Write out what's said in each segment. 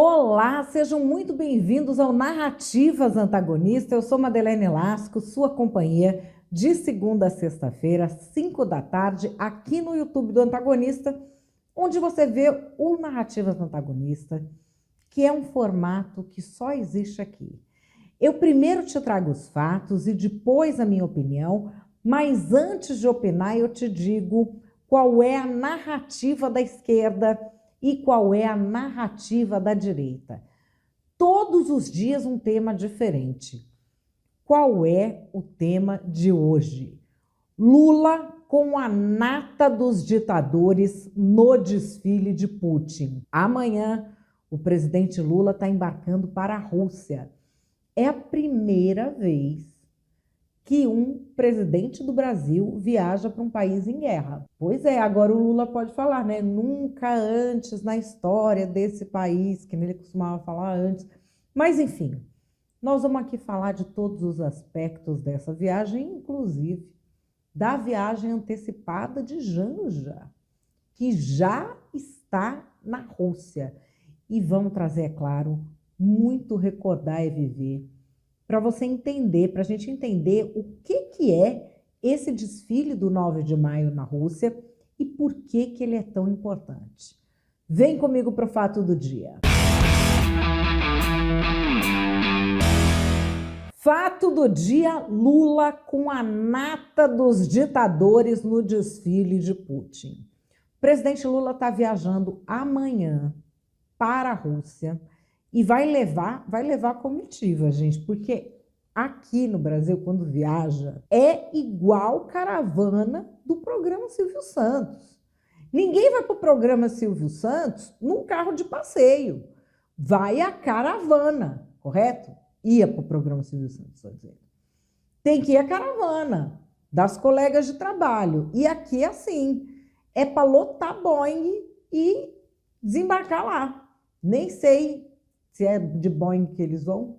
Olá, sejam muito bem-vindos ao Narrativas Antagonista. Eu sou Madeleine Lasco, sua companhia de segunda a sexta-feira, 5 da tarde, aqui no YouTube do Antagonista, onde você vê o Narrativas Antagonista, que é um formato que só existe aqui. Eu primeiro te trago os fatos e depois a minha opinião, mas antes de opinar eu te digo qual é a narrativa da esquerda e qual é a narrativa da direita. Todos os dias um tema diferente. Qual é o tema de hoje? Lula com a nata dos ditadores no desfile de Putin. Amanhã, o presidente Lula está embarcando para a Rússia. É a primeira vez que um presidente do Brasil viaja para um país em guerra. Pois é, agora o Lula pode falar, né? Nunca antes na história desse país, que ele costumava falar antes. Mas, enfim, nós vamos aqui falar de todos os aspectos dessa viagem, inclusive da viagem antecipada de Janja, que já está na Rússia. E vamos trazer, é claro, muito recordar e viver, para você entender, para a gente entender o que é esse desfile do 9 de maio na Rússia e por que ele é tão importante. Vem comigo para o fato do dia. Fato do dia: Lula com a nata dos ditadores no desfile de Putin. O presidente Lula está viajando amanhã para a Rússia e vai levar comitiva, gente, porque aqui no Brasil, quando viaja, é igual caravana do programa Silvio Santos. Ninguém vai para o programa Silvio Santos num carro de passeio. Vai a caravana, correto? Ia para o programa Silvio Santos, estou dizendo. Tem que ir a caravana das colegas de trabalho. E aqui é assim, é para lotar Boeing e desembarcar lá. Nem sei se é de Boeing que eles vão.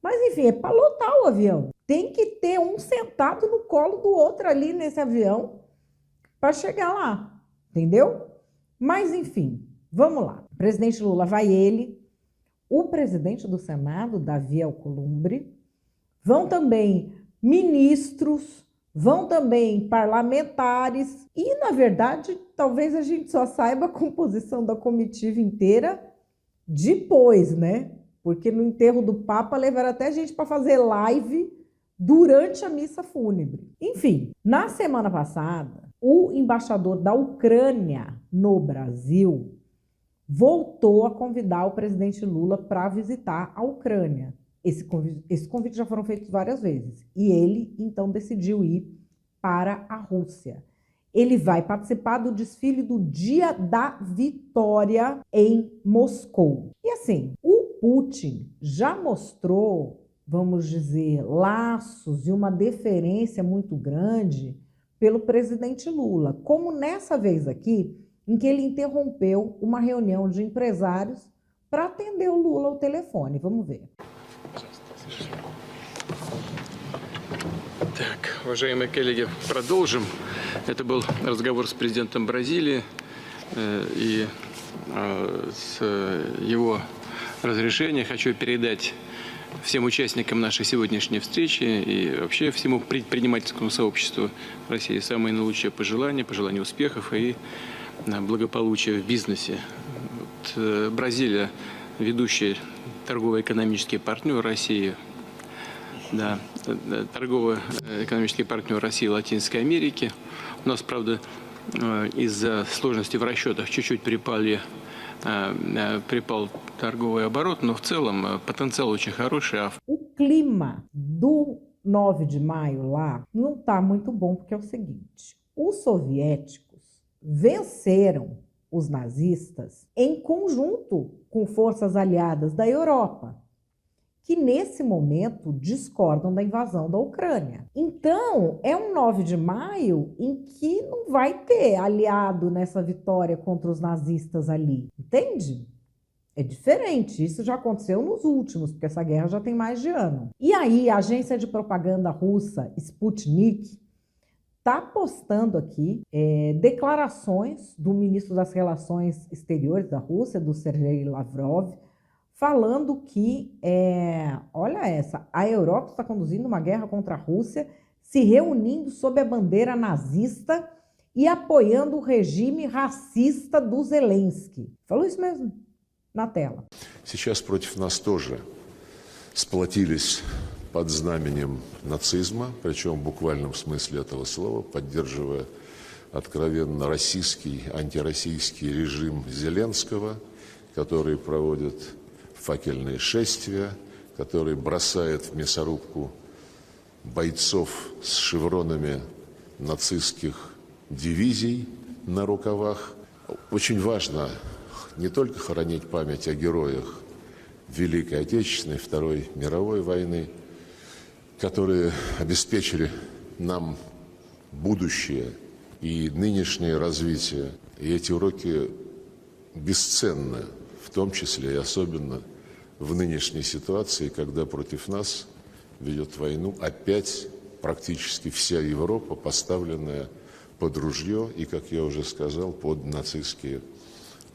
Mas, enfim, é para lotar o avião. Tem que ter um sentado no colo do outro ali nesse avião para chegar lá, entendeu? Mas, enfim, vamos lá. O presidente Lula vai ele, o presidente do Senado, Davi Alcolumbre, vão também ministros, vão também parlamentares e, na verdade, talvez a gente só saiba a composição da comitiva inteira depois, né? Porque no enterro do Papa levaram até gente para fazer live durante a missa fúnebre. Enfim, na semana passada, o embaixador da Ucrânia no Brasil voltou a convidar o presidente Lula para visitar a Ucrânia. Esse convite já foram feitos várias vezes. E ele, então, decidiu ir para a Rússia. Ele vai participar do desfile do Dia da Vitória em Moscou. E assim, o Putin já mostrou, vamos dizer, laços e uma deferência muito grande pelo presidente Lula, como nessa vez aqui, em que ele interrompeu uma reunião de empresários para atender o Lula ao telefone. Vamos ver. Так, уважаемые коллеги, продолжим. Это был разговор с президентом Бразилии, и с его разрешения хочу передать всем участникам нашей сегодняшней встречи и вообще всему предпринимательскому сообществу России самые наилучшие пожелания успехов и благополучия в бизнесе. Бразилия – ведущий торгово-экономический партнер России, да, торгово-экономический партнер России и Латинской Америки. У нас, правда, из-за сложностей в расчетах чуть-чуть припал торговый оборот, но в целом потенциал очень хороший. O clima do 9 de maio lá não está muito bom, porque é o seguinte: os soviéticos venceram os nazistas em conjunto com forças aliadas da Europa, que nesse momento discordam da invasão da Ucrânia. Então, é um 9 de maio em que não vai ter aliado nessa vitória contra os nazistas ali, entende? É diferente, isso já aconteceu nos últimos, porque essa guerra já tem mais de ano. E aí, a agência de propaganda russa Sputnik está postando aqui declarações do ministro das Relações Exteriores da Rússia, do Sergei Lavrov, falando que, olha essa, a Europa está conduzindo uma guerra contra a Rússia, se reunindo sob a bandeira nazista e apoiando o regime racista do Zelensky. Falou isso mesmo на тела. Сейчас против нас тоже сплотились под знаменем нацизма, причем в буквальном смысле этого слова, поддерживая откровенно российский, антироссийский режим Зеленского, который проводит факельные шествия, который бросает в мясорубку бойцов с шевронами нацистских дивизий на рукавах. Очень важно не только хранить память о героях Великой Отечественной, Второй мировой войны, которые обеспечили нам будущее и нынешнее развитие. И эти уроки бесценны, в том числе и особенно в нынешней ситуации, когда против нас ведет войну опять практически вся Европа, поставленная под ружье и, как я уже сказал, под нацистские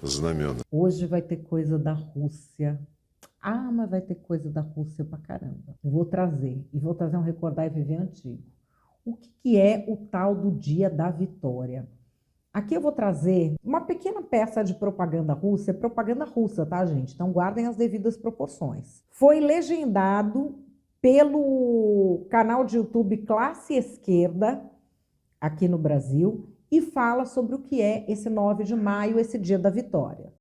знамена. Hoje vai ter coisa da Rússia. Ah, mas vai ter coisa da Rússia pra caramba. Vou trazer um Recordar e Viver antigo. O que é o tal do Dia da Vitória? Aqui eu vou trazer uma pequena peça de propaganda russa, é propaganda russa, tá, gente? Então guardem as devidas proporções. Foi legendado pelo canal de YouTube Classe Esquerda, aqui no Brasil, e fala sobre o que é esse 9 de maio, esse Dia da Vitória.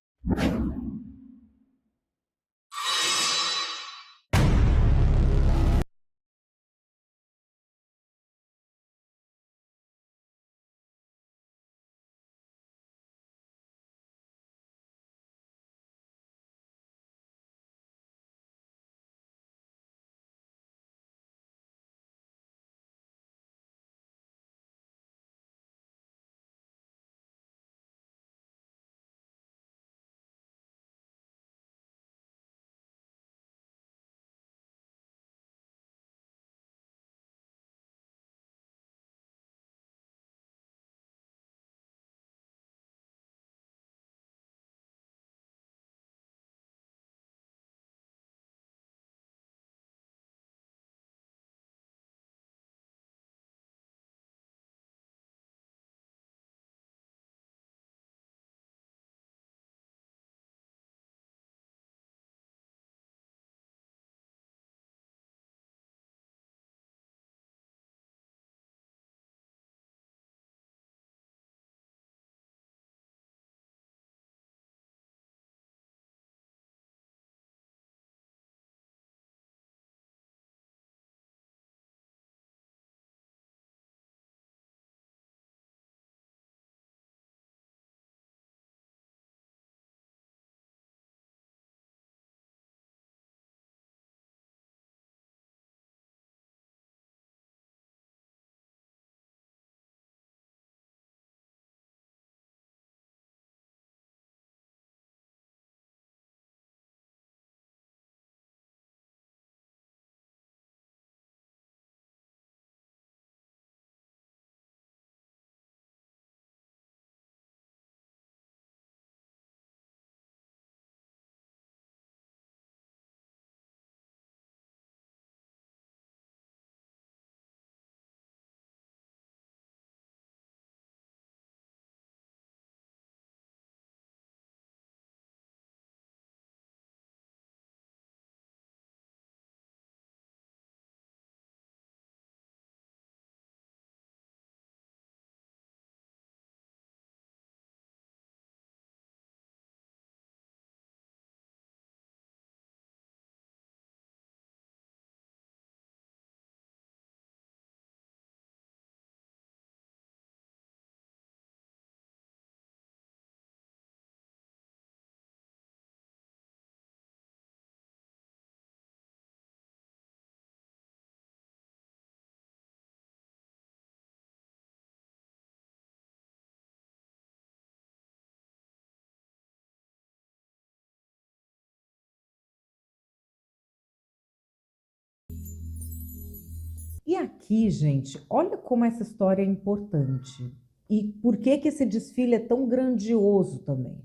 E aqui, gente, olha como essa história é importante. E por que esse desfile é tão grandioso também?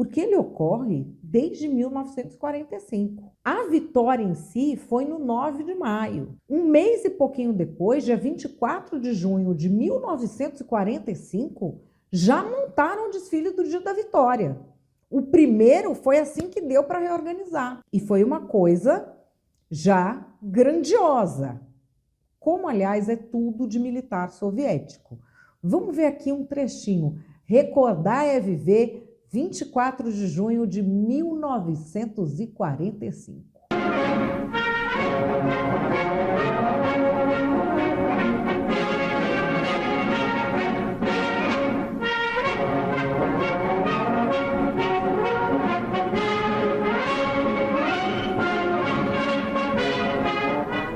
porque ele ocorre desde 1945. A vitória em si foi no 9 de maio. Um mês e pouquinho depois, dia 24 de junho de 1945, já montaram o desfile do Dia da Vitória. O primeiro foi assim que deu para reorganizar. E foi uma coisa já grandiosa, como, aliás, é tudo de militar soviético. Vamos ver aqui um trechinho. Recordar é viver, 24 de junho de 1945.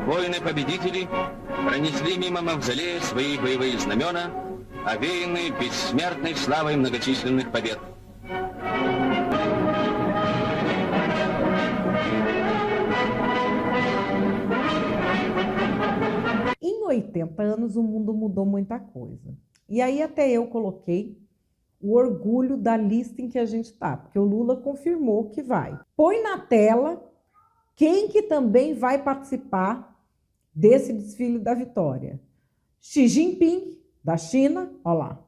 Воины-победители пронесли мимо мавзолея свои боевые знамена, овеянные бессмертной славой многочисленных побед. Em 80 anos, o mundo mudou muita coisa. E aí até eu coloquei o orgulho da lista em que a gente está, porque o Lula confirmou que vai. Põe na tela quem que também vai participar desse desfile da vitória. Xi Jinping, da China, olha lá.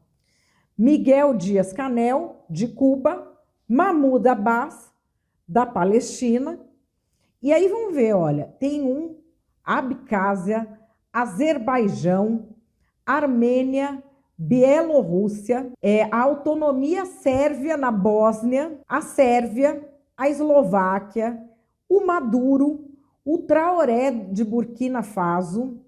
Miguel Díaz-Canel, de Cuba. Mahmoud Abbas, da Palestina. E aí vamos ver, olha, tem um Abcásia, Azerbaijão, Armênia, Bielorrússia, a autonomia sérvia na Bósnia, a Sérvia, a Eslováquia, o Maduro, o Traoré de Burkina Faso,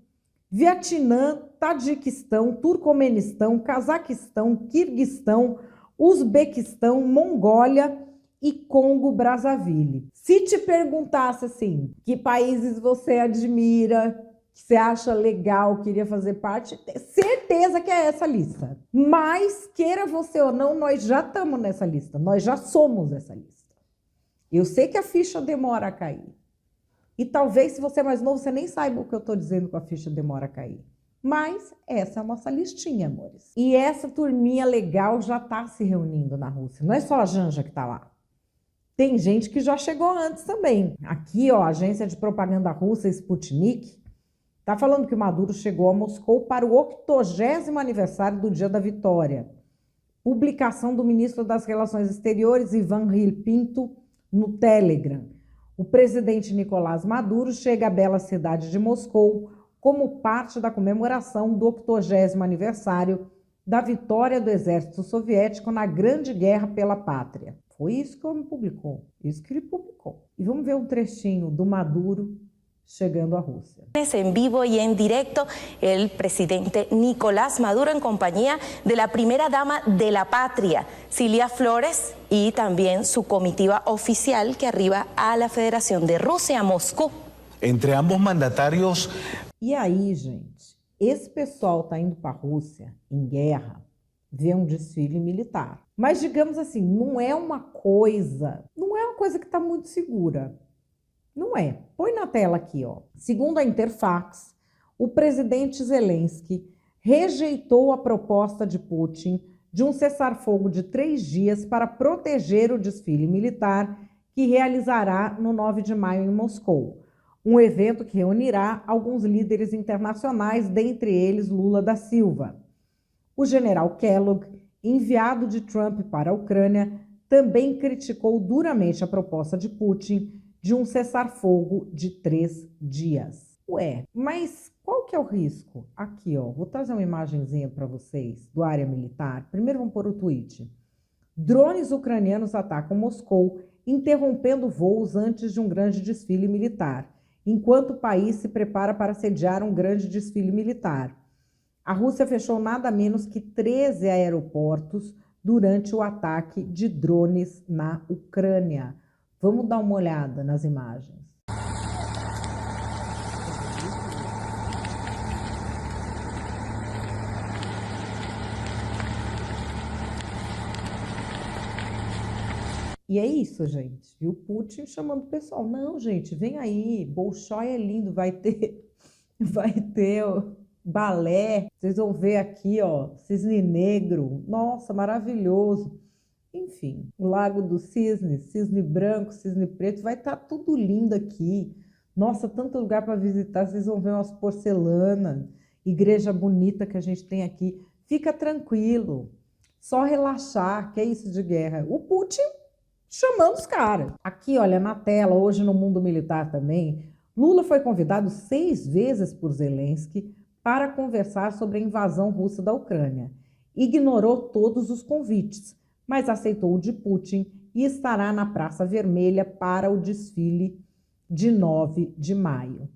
Vietnã, Tadiquistão, Turcomenistão, Cazaquistão, Quirguistão, Uzbequistão, Mongólia e Congo-Brazzaville. Se te perguntasse assim, que países você admira, que você acha legal, queria fazer parte, certeza que é essa lista. Mas, queira você ou não, nós já estamos nessa lista, nós já somos essa lista. Eu sei que a ficha demora a cair. E talvez, se você é mais novo, você nem saiba o que eu estou dizendo com a ficha demora a cair. Mas essa é a nossa listinha, amores. E essa turminha legal já está se reunindo na Rússia. Não é só a Janja que está lá. Tem gente que já chegou antes também. Aqui, ó, a agência de propaganda russa Sputnik está falando que o Maduro chegou a Moscou para o 80º aniversário do Dia da Vitória. Publicação do ministro das Relações Exteriores, Ivan Pinto, no Telegram. O presidente Nicolás Maduro chega à bela cidade de Moscou como parte da comemoração do 80º aniversário da vitória do exército soviético na Grande Guerra pela Pátria. Foi isso que o homem publicou, isso que ele publicou. E vamos ver um trechinho do Maduro chegando à Rússia. En vivo y en directo, el presidente Nicolás Maduro en compañía de la primera dama de la patria, Cilia Flores, y también su comitiva oficial que arriba a la Federación de Rusia, Moscú. Entre ambos mandatarios. E aí, gente, esse pessoal está indo para a Rússia em guerra, ver um desfile militar. Mas, digamos assim, não é uma coisa que está muito segura. Não é. Põe na tela aqui, ó. Segundo a Interfax, o presidente Zelensky rejeitou a proposta de Putin de um cessar-fogo de 3 dias para proteger o desfile militar que realizará no 9 de maio em Moscou. Um evento que reunirá alguns líderes internacionais, dentre eles Lula da Silva. O general Kellogg, enviado de Trump para a Ucrânia, também criticou duramente a proposta de Putin de um cessar-fogo de 3 dias. Ué, mas qual que é o risco? Aqui, ó, vou trazer uma imagenzinha para vocês do área militar. Primeiro vamos pôr o tweet. Drones ucranianos atacam Moscou, interrompendo voos antes de um grande desfile militar, enquanto o país se prepara para sediar um grande desfile militar. A Rússia fechou nada menos que 13 aeroportos durante o ataque de drones na Ucrânia. Vamos dar uma olhada nas imagens. E é isso, gente. E o Putin chamando o pessoal. Não, gente, vem aí. Bolshoi é lindo. Vai ter balé. Vocês vão ver aqui, ó, cisne negro. Nossa, maravilhoso. Enfim, o Lago do Cisne, cisne branco, cisne preto, vai estar tudo lindo aqui. Nossa, tanto lugar para visitar, vocês vão ver umas porcelanas, igreja bonita que a gente tem aqui. Fica tranquilo, só relaxar, que é isso de guerra. O Putin chamando os caras. Aqui, olha, na tela, hoje no mundo militar também, Lula foi convidado 6 vezes por Zelensky para conversar sobre a invasão russa da Ucrânia. Ignorou todos os convites, mas aceitou o de Putin e estará na Praça Vermelha para o desfile de 9 de maio.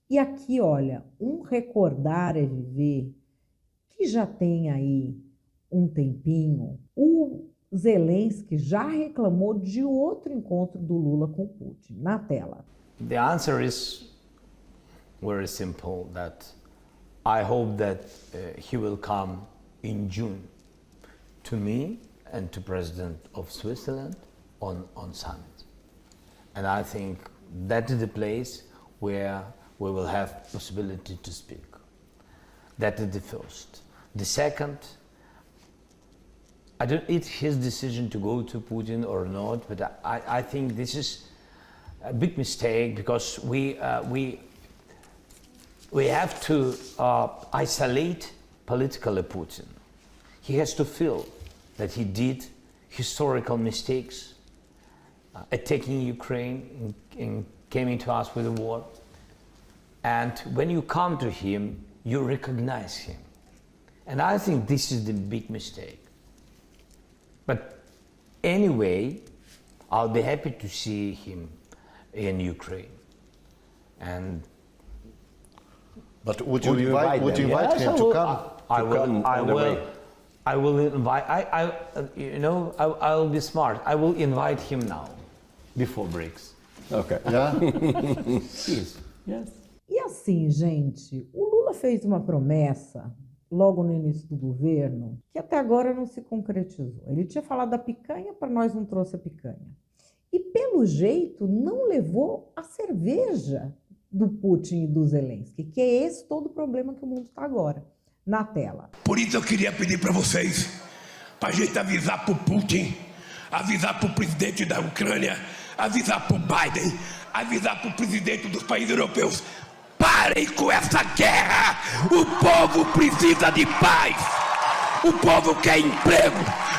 E aqui, olha, um recordar é viver, que já tem aí um tempinho. O Zelensky já reclamou de outro encontro do Lula com Putin. Na tela. The answer is very simple, that I hope that he will come in June to me and to President of Switzerland on summit. And I think that is the place where we will have possibility to speak. That is the first. The second, it's his decision to go to Putin or not, but I think this is a big mistake, because we have to isolate politically Putin. He has to feel that he did historical mistakes, attacking Ukraine and coming to us with a war. And when you come to him, you recognize him. And I think this is the big mistake. But anyway, I'll be happy to see him in Ukraine. And but would you invite him to come? I will invite. I'll be smart. I will invite him now, before BRICS. Okay. Yeah. Yes. E assim, gente, o Lula fez uma promessa logo no início do governo que até agora não se concretizou. Ele tinha falado da picanha, para nós não trouxe a picanha. E pelo jeito não levou a cerveja do Putin e do Zelensky, que é esse todo o problema que o mundo está agora. Na tela. Por isso eu queria pedir para vocês, para a gente avisar para o Putin, avisar para o presidente da Ucrânia, avisar para o Biden, avisar para o presidente dos países europeus. Parem com essa guerra! O povo precisa de paz! O povo quer emprego!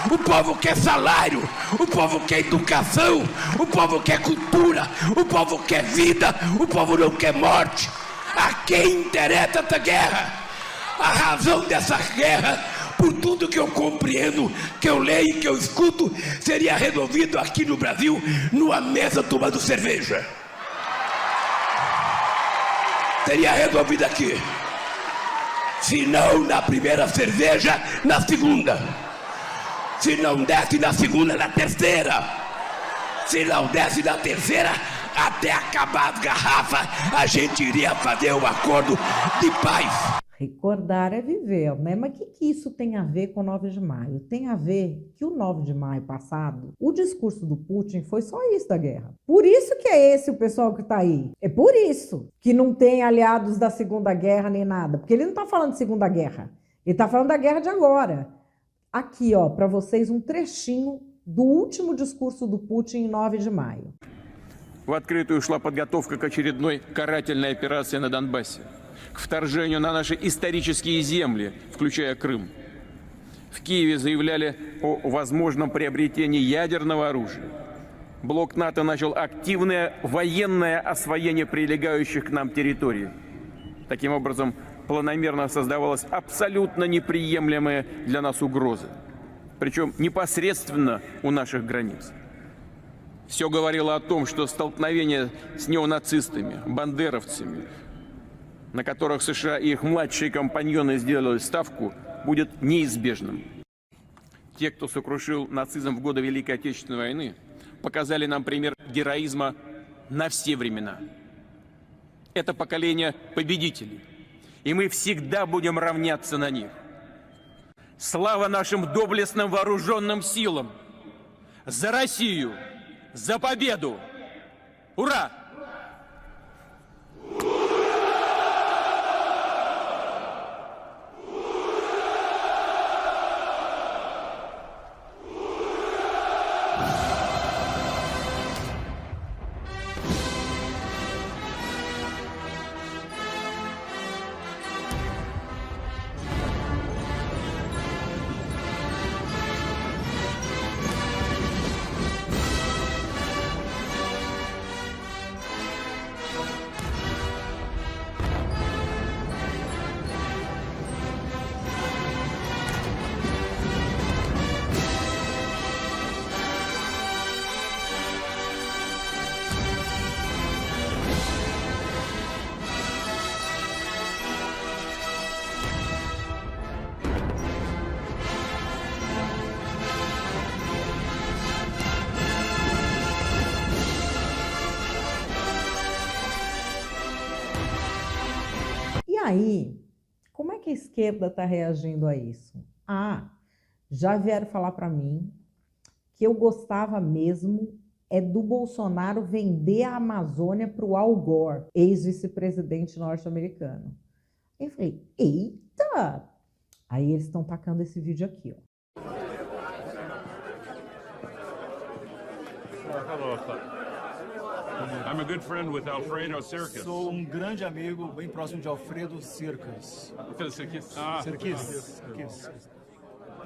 O povo quer salário! O povo quer educação! O povo quer cultura! O povo quer vida! O povo não quer morte! A quem interessa essa guerra? A razão dessa guerra, por tudo que eu compreendo, que eu leio e que eu escuto, seria resolvido aqui no Brasil, numa mesa tomando cerveja. Seria resolvido aqui. Se não na primeira cerveja, na segunda. Se não desce na segunda, na terceira. Se não desce na terceira, até acabar as garrafas, a gente iria fazer um acordo de paz. Recordar é viver, né? Mas o que isso tem a ver com o 9 de maio? Tem a ver que o 9 de maio passado, o discurso do Putin foi só isso da guerra. Por isso que é esse o pessoal que está aí. É por isso que não tem aliados da Segunda Guerra nem nada. Porque ele não está falando de Segunda Guerra. Ele está falando da guerra de agora. Aqui, ó, para vocês um trechinho do último discurso do Putin em 9 de maio. В открытую шла подготовка к очередной карательной операции на Донбассе, к вторжению на наши исторические земли, включая Крым. В Киеве заявляли о возможном приобретении ядерного оружия. Блок НАТО начал активное военное освоение прилегающих к нам территорий. Таким образом, планомерно создавалась абсолютно неприемлемая для нас угроза, причем непосредственно у наших границ. Все говорило о том, что столкновение с неонацистами, бандеровцами, на которых США и их младшие компаньоны сделали ставку, будет неизбежным. Те, кто сокрушил нацизм в годы Великой Отечественной войны, показали нам пример героизма на все времена. Это поколение победителей, и мы всегда будем равняться на них. Слава нашим доблестным вооруженным силам! За Россию! За победу! Ура! aí, como é que a esquerda está reagindo a isso? Já vieram falar para mim que eu gostava mesmo do Bolsonaro vender a Amazônia para o Al Gore, ex-vice-presidente norte-americano. Eu falei, eita! Aí eles estão tacando esse vídeo aqui, ó. I'm a good friend with Alfredo Cercas. Sou grande amigo, bem próximo de Alfredo Cercas. Cerquis.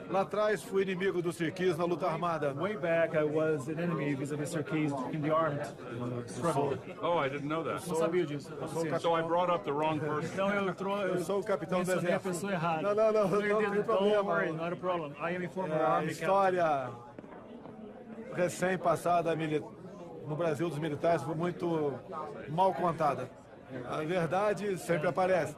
Lá atrás fui inimigo do Cerquis na luta armada. Way back I was an enemy vis-a-vis Cerquis in the armed struggle. Oh, I didn't know that. Não sabia disso. So I brought up the wrong person. Então Eu sou o capitão do mencionei a exército. pessoa errada. Não tem problema. Don't worry, not a problem. I am a former A army captain. história recém-passada no Brasil dos militares foi muito mal contada. A verdade sempre aparece.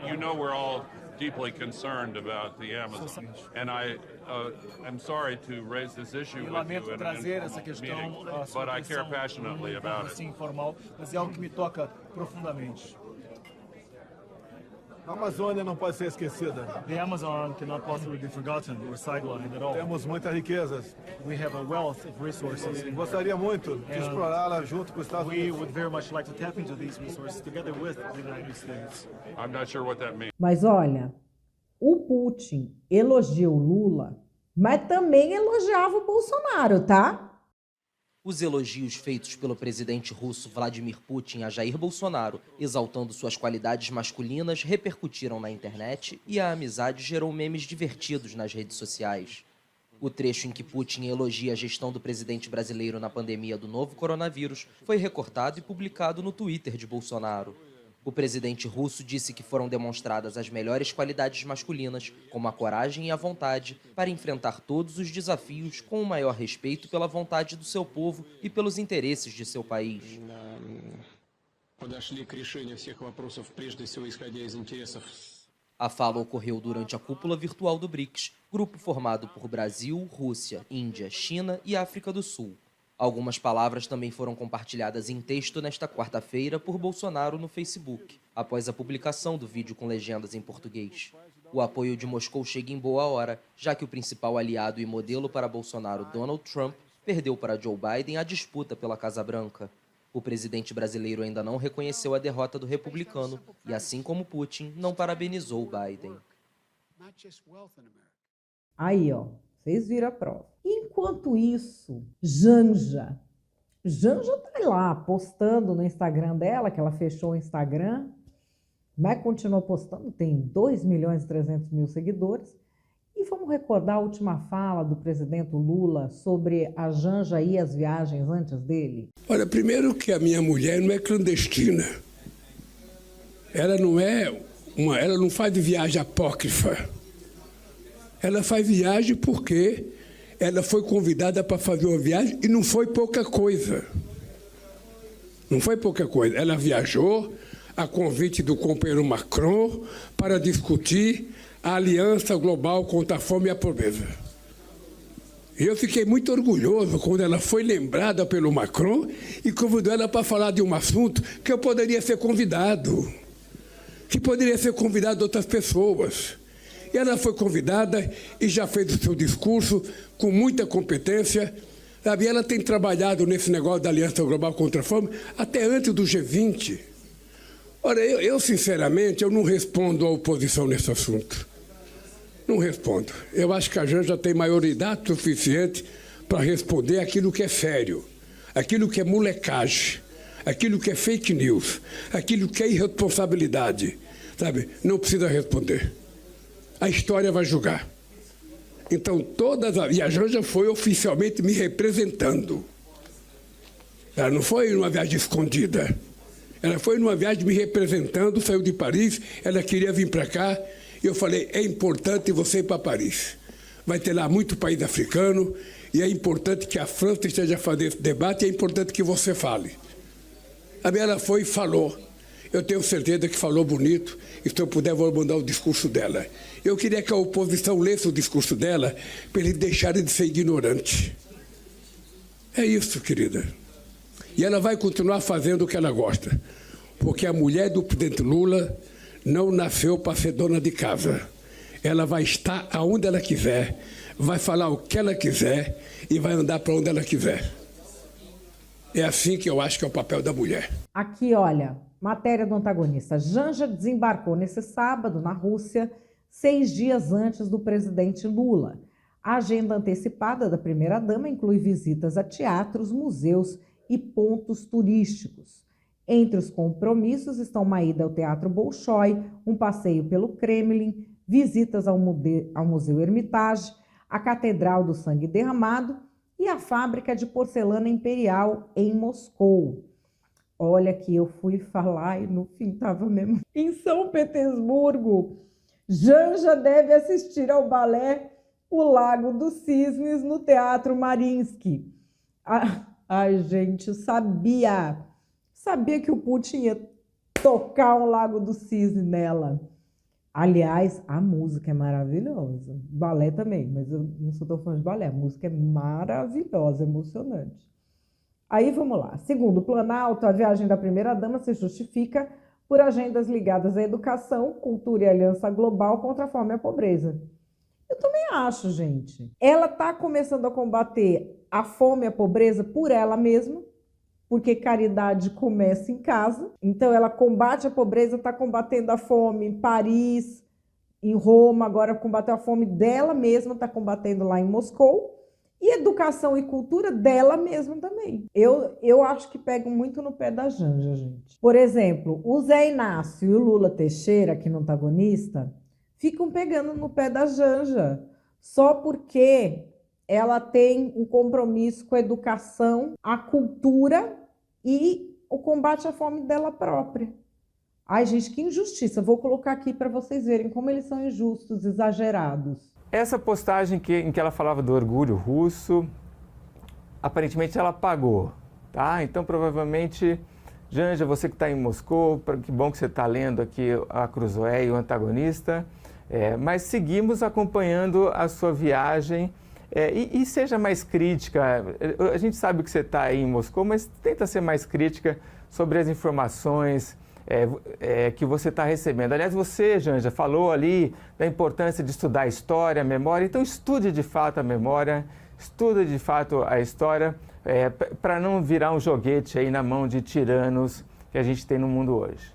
You know we're all deeply concerned about the Amazon, and I'm sorry to raise this issue Eu with you lamento in trazer an essa informal questão, meeting, but I care passionately about it. assim informal, mas é algo que me toca profundamente. A Amazônia não pode ser esquecida. The Amazon cannot possibly be forgotten or sidelined at all. Temos muitas riquezas. We have a wealth of resources. Gostaria muito de explorá-la junto com os Estados We Unidos. would very much like to tap into these resources together with the United States. I'm not sure what that means. Mas olha, o Putin elogia o Lula, mas também elogiava o Bolsonaro, tá? Os elogios feitos pelo presidente russo Vladimir Putin a Jair Bolsonaro, exaltando suas qualidades masculinas, repercutiram na internet e a amizade gerou memes divertidos nas redes sociais. O trecho em que Putin elogia a gestão do presidente brasileiro na pandemia do novo coronavírus foi recortado e publicado no Twitter de Bolsonaro. O presidente russo disse que foram demonstradas as melhores qualidades masculinas, como a coragem e a vontade, para enfrentar todos os desafios com o maior respeito pela vontade do seu povo e pelos interesses de seu país. A fala ocorreu durante a cúpula virtual do BRICS, grupo formado por Brasil, Rússia, Índia, China e África do Sul. Algumas palavras também foram compartilhadas em texto nesta quarta-feira por Bolsonaro no Facebook, após a publicação do vídeo com legendas em português. O apoio de Moscou chega em boa hora, já que o principal aliado e modelo para Bolsonaro, Donald Trump, perdeu para Joe Biden a disputa pela Casa Branca. O presidente brasileiro ainda não reconheceu a derrota do republicano e, assim como Putin, não parabenizou Biden. Aí, ó, vocês viram a prova. Enquanto isso, Janja tá lá postando no Instagram dela, que ela fechou o Instagram, mas continuou postando, tem 2.300.000 seguidores. E vamos recordar a última fala do presidente Lula sobre a Janja e as viagens antes dele? Olha, primeiro que a minha mulher não é clandestina. Ela não faz viagem apócrifa. Ela faz viagem porque ela foi convidada para fazer uma viagem e não foi pouca coisa. Não foi pouca coisa. Ela viajou a convite do companheiro Macron para discutir a aliança global contra a fome e a pobreza. E eu fiquei muito orgulhoso quando ela foi lembrada pelo Macron e convidou ela para falar de um assunto que eu poderia ser convidado, que poderia ser convidado de outras pessoas. E ela foi convidada e já fez o seu discurso com muita competência. Sabe? Ela tem trabalhado nesse negócio da Aliança Global contra a Fome até antes do G20. Ora, eu sinceramente, eu não respondo à oposição nesse assunto. Não respondo. Eu acho que a Janja tem maioridade suficiente para responder aquilo que é sério, aquilo que é molecagem, aquilo que é fake news, aquilo que é irresponsabilidade. Sabe? Não precisa responder. A história vai julgar. Então, e a Janja foi oficialmente me representando. Ela não foi numa viagem escondida. Ela foi numa viagem me representando, saiu de Paris, ela queria vir para cá, e eu falei, é importante você ir para Paris. Vai ter lá muito país africano, e é importante que a França esteja fazendo esse debate, e é importante que você fale. A minha ela foi e falou. Eu tenho certeza que falou bonito, e se eu puder vou mandar o discurso dela. Eu queria que a oposição lesse o discurso dela, para eles deixarem de ser ignorantes. É isso, querida. E ela vai continuar fazendo o que ela gosta, porque a mulher do presidente Lula não nasceu para ser dona de casa. Ela vai estar aonde ela quiser, vai falar o que ela quiser e vai andar para onde ela quiser. É assim que eu acho que é o papel da mulher. Aqui, olha, matéria do antagonista. Janja desembarcou nesse sábado na Rússia, 6 dias antes do presidente Lula. A agenda antecipada da primeira-dama inclui visitas a teatros, museus e pontos turísticos. Entre os compromissos estão uma ida ao Teatro Bolshoi, um passeio pelo Kremlin, visitas ao Museu Hermitage, a Catedral do Sangue Derramado e a Fábrica de Porcelana Imperial em Moscou. Olha que eu fui falar e no fim estava mesmo em São Petersburgo. Janja deve assistir ao balé O Lago dos Cisnes no Teatro Mariinsky. Ai, gente, sabia que o Putin ia tocar um Lago do Cisne nela. Aliás, a música é maravilhosa. Balé também, mas eu não sou tão fã de balé. A música é maravilhosa, emocionante. Aí vamos lá. Segundo o Planalto, a viagem da primeira-dama se justifica por agendas ligadas à educação, cultura e aliança global contra a fome e a pobreza. Eu também acho, gente. Ela está começando a combater a fome e a pobreza por ela mesma, porque caridade começa em casa. Então, ela combate a pobreza, está combatendo a fome em Paris, em Roma, agora combateu a fome dela mesma, está combatendo lá em Moscou. E educação e cultura dela mesma também. Eu acho que pegam muito no pé da Janja, gente. Por exemplo, o Zé Inácio e o Lula Teixeira, aqui no antagonista, ficam pegando no pé da Janja, só porque ela tem um compromisso com a educação, a cultura e o combate à fome dela própria. Ai, gente, que injustiça. Vou colocar aqui para vocês verem como eles são injustos, exagerados. Essa postagem em que ela falava do orgulho russo, aparentemente ela apagou, tá? Então, provavelmente, Janja, você que está em Moscou, que bom que você está lendo aqui a Cruzoé e o antagonista, mas seguimos acompanhando a sua viagem e seja mais crítica. A gente sabe que você está aí em Moscou, mas tenta ser mais crítica sobre as informações que você está recebendo. Aliás, você, Janja, falou ali da importância de estudar a história, a memória. Então, estude de fato a memória, estude de fato a história, para não virar um joguete aí na mão de tiranos que a gente tem no mundo hoje.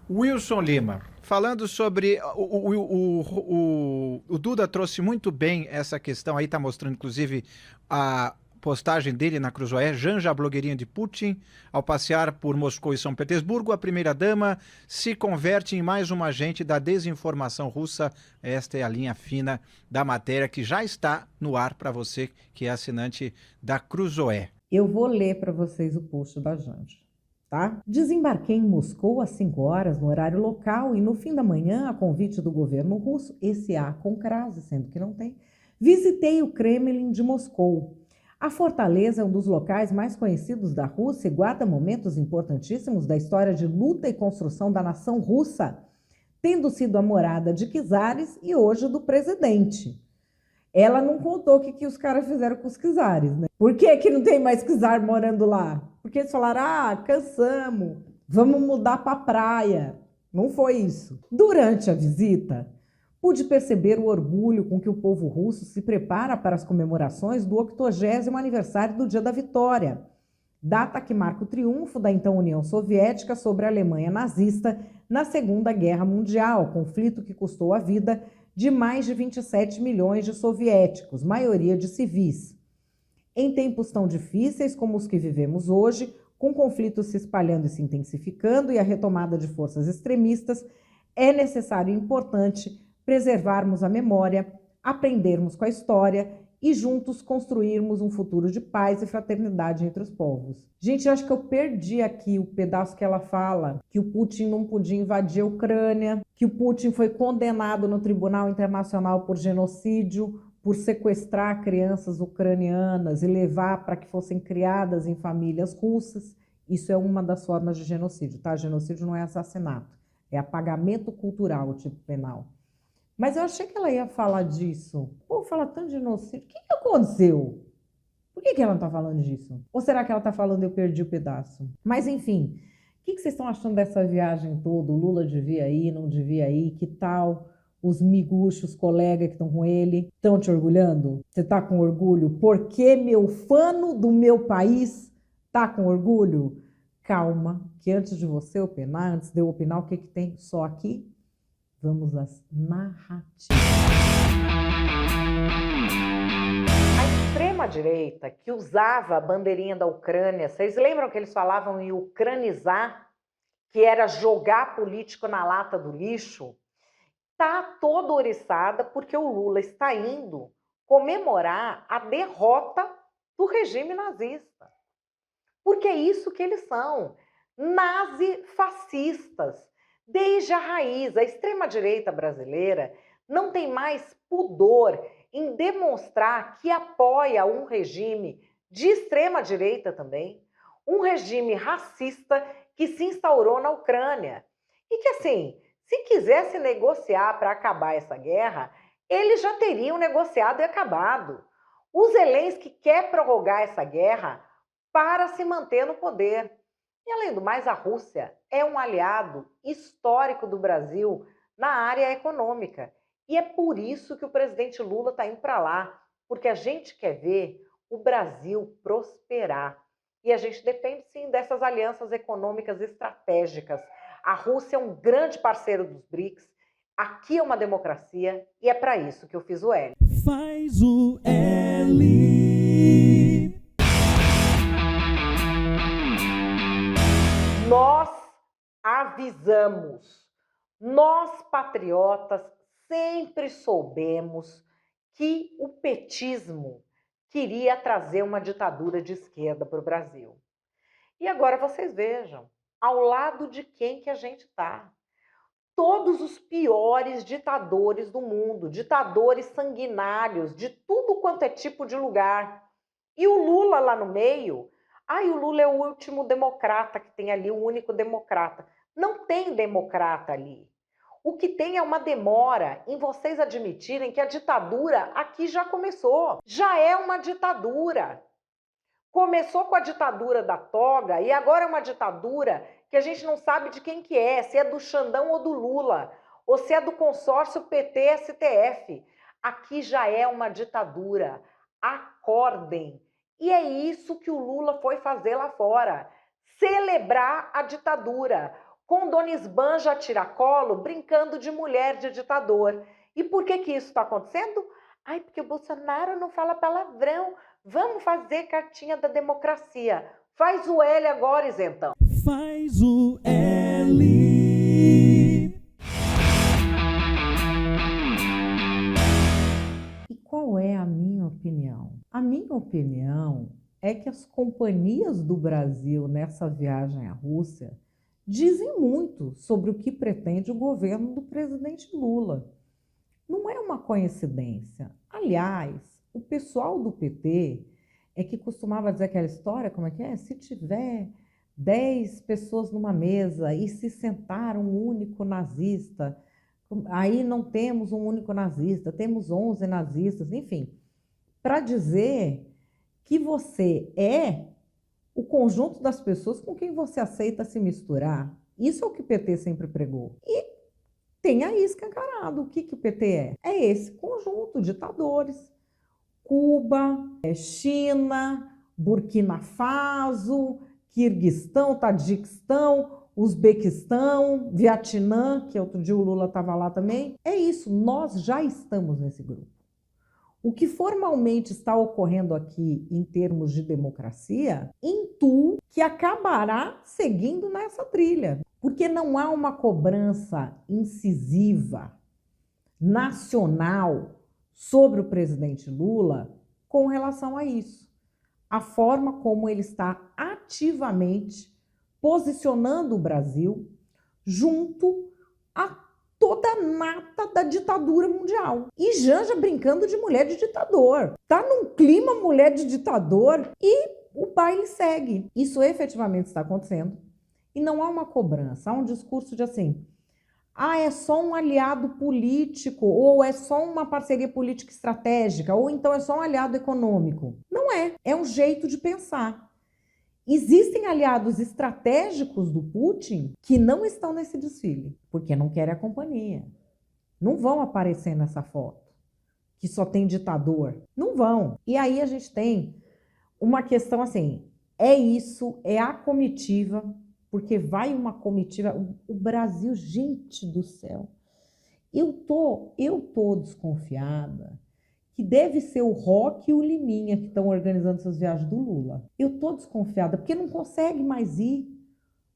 Wilson Lima, falando sobre... O Duda trouxe muito bem essa questão, aí está mostrando, inclusive, a postagem dele na Cruzoé, Janja, a blogueirinha de Putin, ao passear por Moscou e São Petersburgo, a primeira-dama se converte em mais uma agente da desinformação russa. Esta é a linha fina da matéria que já está no ar para você que é assinante da Cruzoé. Eu vou ler para vocês o post da Janja, tá? Desembarquei em Moscou às 5 horas no horário local e no fim da manhã, a convite do governo russo, esse há com crase, sendo que não tem, visitei o Kremlin de Moscou. A fortaleza é um dos locais mais conhecidos da Rússia e guarda momentos importantíssimos da história de luta e construção da nação russa, tendo sido a morada de czares e hoje do presidente. Ela não contou o que os caras fizeram com os czares, né? Por que não tem mais czar morando lá? Porque eles falaram, cansamos, vamos mudar para a praia. Não foi isso. Durante a visita, pude perceber o orgulho com que o povo russo se prepara para as comemorações do 80º aniversário do Dia da Vitória, data que marca o triunfo da então União Soviética sobre a Alemanha nazista na Segunda Guerra Mundial, conflito que custou a vida de mais de 27 milhões de soviéticos, maioria de civis. Em tempos tão difíceis como os que vivemos hoje, com conflitos se espalhando e se intensificando e a retomada de forças extremistas, é necessário e importante preservarmos a memória, aprendermos com a história e juntos construirmos um futuro de paz e fraternidade entre os povos. Gente, eu acho que eu perdi aqui o pedaço que ela fala, que o Putin não podia invadir a Ucrânia, que o Putin foi condenado no Tribunal Internacional por genocídio, por sequestrar crianças ucranianas e levar para que fossem criadas em famílias russas. Isso é uma das formas de genocídio, tá? Genocídio não é assassinato, é apagamento cultural, o tipo penal. Mas eu achei que ela ia falar disso. Pô, fala tanto de genocídio. O que aconteceu? Por que ela não está falando disso? Ou será que ela está falando e eu perdi o pedaço? Mas, enfim, que vocês estão achando dessa viagem toda? O Lula devia ir, não devia ir? Que tal os miguxos, colegas que estão com ele? Estão te orgulhando? Você está com orgulho? Porque meu fano do meu país está com orgulho? Calma, que antes de você opinar, antes de eu opinar, o que tem só aqui? Vamos às narrativas. A extrema-direita que usava a bandeirinha da Ucrânia, vocês lembram que eles falavam em ucranizar, que era jogar político na lata do lixo? Está toda oriçada porque o Lula está indo comemorar a derrota do regime nazista. Porque é isso que eles são, nazifascistas. Desde a raiz, a extrema-direita brasileira não tem mais pudor em demonstrar que apoia um regime de extrema-direita também, um regime racista que se instaurou na Ucrânia. E que, assim, se quisesse negociar para acabar essa guerra, eles já teriam negociado e acabado. O Zelensky quer prorrogar essa guerra para se manter no poder. E, além do mais, a Rússia é um aliado histórico do Brasil na área econômica. E é por isso que o presidente Lula está indo para lá, porque a gente quer ver o Brasil prosperar. E a gente depende, sim, dessas alianças econômicas estratégicas. A Rússia é um grande parceiro dos BRICS, aqui é uma democracia e é para isso que eu fiz o L. Faz o L. Nós avisamos, nós patriotas sempre soubemos que o petismo queria trazer uma ditadura de esquerda para o Brasil. E agora vocês vejam, ao lado de quem que a gente está. Todos os piores ditadores do mundo, ditadores sanguinários, de tudo quanto é tipo de lugar. E o Lula lá no meio... o Lula é o último democrata que tem ali, o único democrata. Não tem democrata ali. O que tem é uma demora em vocês admitirem que a ditadura aqui já começou. Já é uma ditadura. Começou com a ditadura da toga e agora é uma ditadura que a gente não sabe de quem que é, se é do Xandão ou do Lula, ou se é do consórcio PT-STF. Aqui já é uma ditadura. Acordem. E é isso que o Lula foi fazer lá fora, celebrar a ditadura, com Dona Esbanja tiracolo brincando de mulher de ditador. E por que isso está acontecendo? Porque o Bolsonaro não fala palavrão. Vamos fazer cartinha da democracia. Faz o L agora, isentão. Faz o L. E qual é a minha opinião? A minha opinião é que as companhias do Brasil nessa viagem à Rússia dizem muito sobre o que pretende o governo do presidente Lula. Não é uma coincidência. Aliás, o pessoal do PT é que costumava dizer aquela história, como é que é? Se tiver 10 pessoas numa mesa e se sentar um único nazista, aí não temos um único nazista, temos 11 nazistas, enfim, para dizer que você é o conjunto das pessoas com quem você aceita se misturar. Isso é o que o PT sempre pregou. E tem aí escancarado. O que o PT é? É esse conjunto, ditadores. Cuba, China, Burkina Faso, Quirguistão, Tadiquistão, Uzbequistão, Vietnã, que outro dia o Lula estava lá também. É isso, nós já estamos nesse grupo. O que formalmente está ocorrendo aqui em termos de democracia, intuo que acabará seguindo nessa trilha, porque não há uma cobrança incisiva, nacional, sobre o presidente Lula com relação a isso. A forma como ele está ativamente posicionando o Brasil junto a toda a nata da ditadura mundial. E Janja brincando de mulher de ditador. Tá num clima mulher de ditador e o baile segue. Isso efetivamente está acontecendo. E não há uma cobrança, há um discurso de assim, é só um aliado político, ou é só uma parceria política estratégica, ou então é só um aliado econômico. Não é, é um jeito de pensar. Existem aliados estratégicos do Putin que não estão nesse desfile, porque não querem a companhia. Não vão aparecer nessa foto, que só tem ditador. Não vão. E aí a gente tem uma questão assim, é isso, é a comitiva, porque vai uma comitiva, o Brasil, gente do céu, eu tô desconfiada que deve ser o Roque e o Liminha que estão organizando essas viagens do Lula. Eu tô desconfiada, porque não consegue mais ir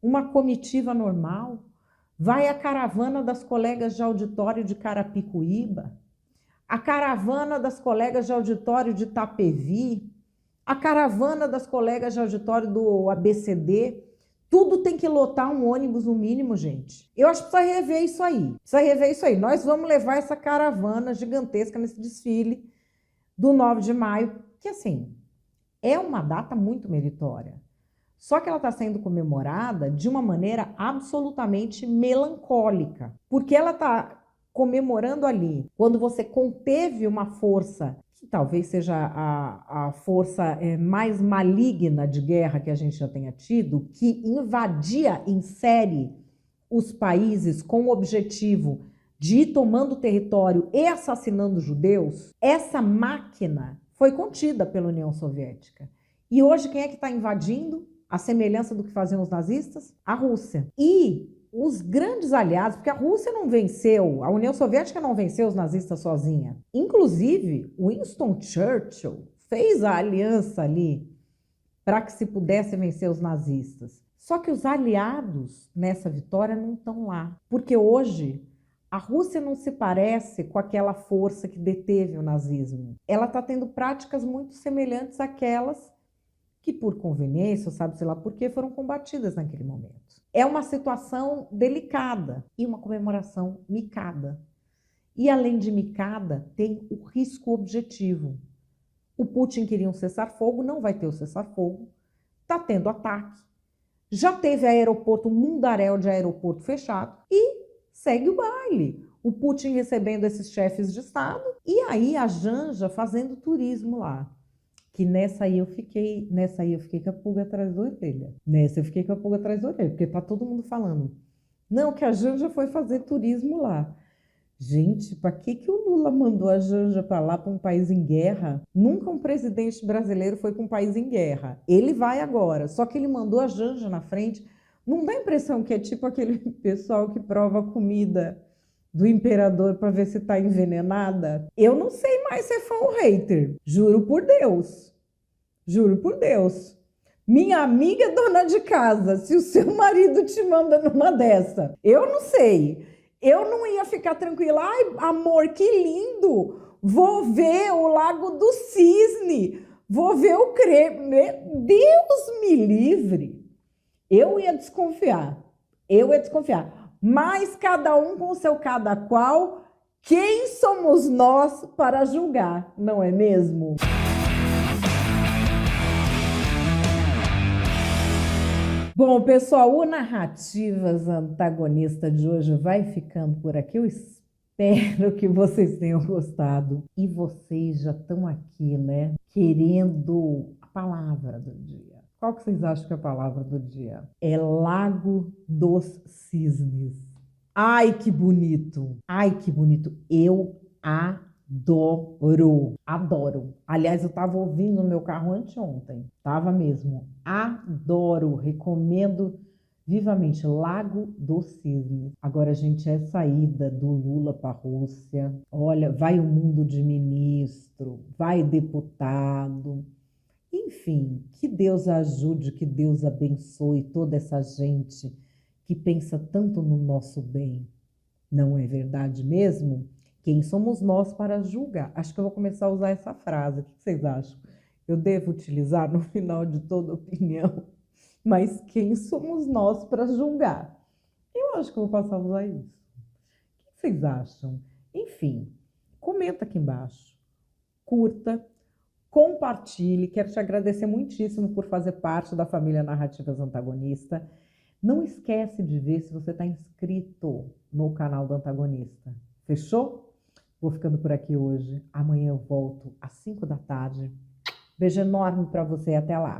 uma comitiva normal. Vai a caravana das colegas de auditório de Carapicuíba, a caravana das colegas de auditório de Itapevi, a caravana das colegas de auditório do ABCD, tudo tem que lotar um ônibus no mínimo, gente. Eu acho que precisa rever isso aí. Nós vamos levar essa caravana gigantesca nesse desfile do 9 de maio, que assim, é uma data muito meritória. Só que ela está sendo comemorada de uma maneira absolutamente melancólica, porque ela está comemorando ali, quando você conteve uma força, que talvez seja a força mais maligna de guerra que a gente já tenha tido, que invadia em série os países com o objetivo de ir tomando território e assassinando judeus, essa máquina foi contida pela União Soviética. E hoje quem é que está invadindo? A semelhança do que faziam os nazistas? A Rússia. E os grandes aliados, porque a Rússia não venceu, a União Soviética não venceu os nazistas sozinha. Inclusive, Winston Churchill fez a aliança ali para que se pudesse vencer os nazistas. Só que os aliados nessa vitória não estão lá. Porque hoje a Rússia não se parece com aquela força que deteve o nazismo. Ela está tendo práticas muito semelhantes àquelas que, por conveniência, sabe-se lá por quê, foram combatidas naquele momento. É uma situação delicada e uma comemoração micada. E, além de micada, tem o risco objetivo. O Putin queria um cessar-fogo, não vai ter o cessar-fogo, está tendo ataque, já teve aeroporto, um mundaréu de aeroporto fechado e segue o baile. O Putin recebendo esses chefes de Estado e aí a Janja fazendo turismo lá. Que nessa aí eu fiquei com a pulga atrás da orelha. Porque tá todo mundo falando. Não, que a Janja foi fazer turismo lá. Gente, para que o Lula mandou a Janja para lá, para um país em guerra? Nunca um presidente brasileiro foi para um país em guerra. Ele vai agora, só que ele mandou a Janja na frente. Não dá a impressão que é tipo aquele pessoal que prova a comida do imperador para ver se está envenenada? Eu não sei mais se é fã ou hater. Juro por Deus. Minha amiga dona de casa, se o seu marido te manda numa dessa, eu não sei. Eu não ia ficar tranquila. Ai, amor, que lindo. Vou ver o Lago do Cisne. Vou ver o Kremlin. Deus me livre. Eu ia desconfiar. Mas cada um com seu cada qual, quem somos nós para julgar, não é mesmo? Bom, pessoal, o Narrativas Antagonista de hoje vai ficando por aqui. Eu espero que vocês tenham gostado. E vocês já estão aqui, né, querendo a palavra do dia. Qual que vocês acham que é a palavra do dia? É Lago dos Cisnes. Ai, que bonito. Eu adoro. Aliás, eu estava ouvindo no meu carro anteontem. Tava mesmo. Adoro. Recomendo vivamente. Lago dos Cisnes. Agora, gente, essa ida do Lula para a Rússia. Olha, vai o mundo de ministro, vai deputado. Enfim, que Deus ajude, que Deus abençoe toda essa gente que pensa tanto no nosso bem. Não é verdade mesmo? Quem somos nós para julgar? Acho que eu vou começar a usar essa frase. O que vocês acham? Eu devo utilizar no final de toda opinião? Mas quem somos nós para julgar? Eu acho que eu vou passar a usar isso. O que vocês acham? Enfim, comenta aqui embaixo. Curta. Compartilhe, quero te agradecer muitíssimo por fazer parte da família Narrativas Antagonista. Não esquece de ver se você está inscrito no canal do Antagonista. Fechou? Vou ficando por aqui hoje. Amanhã eu volto às 5 da tarde. Beijo enorme para você e até lá.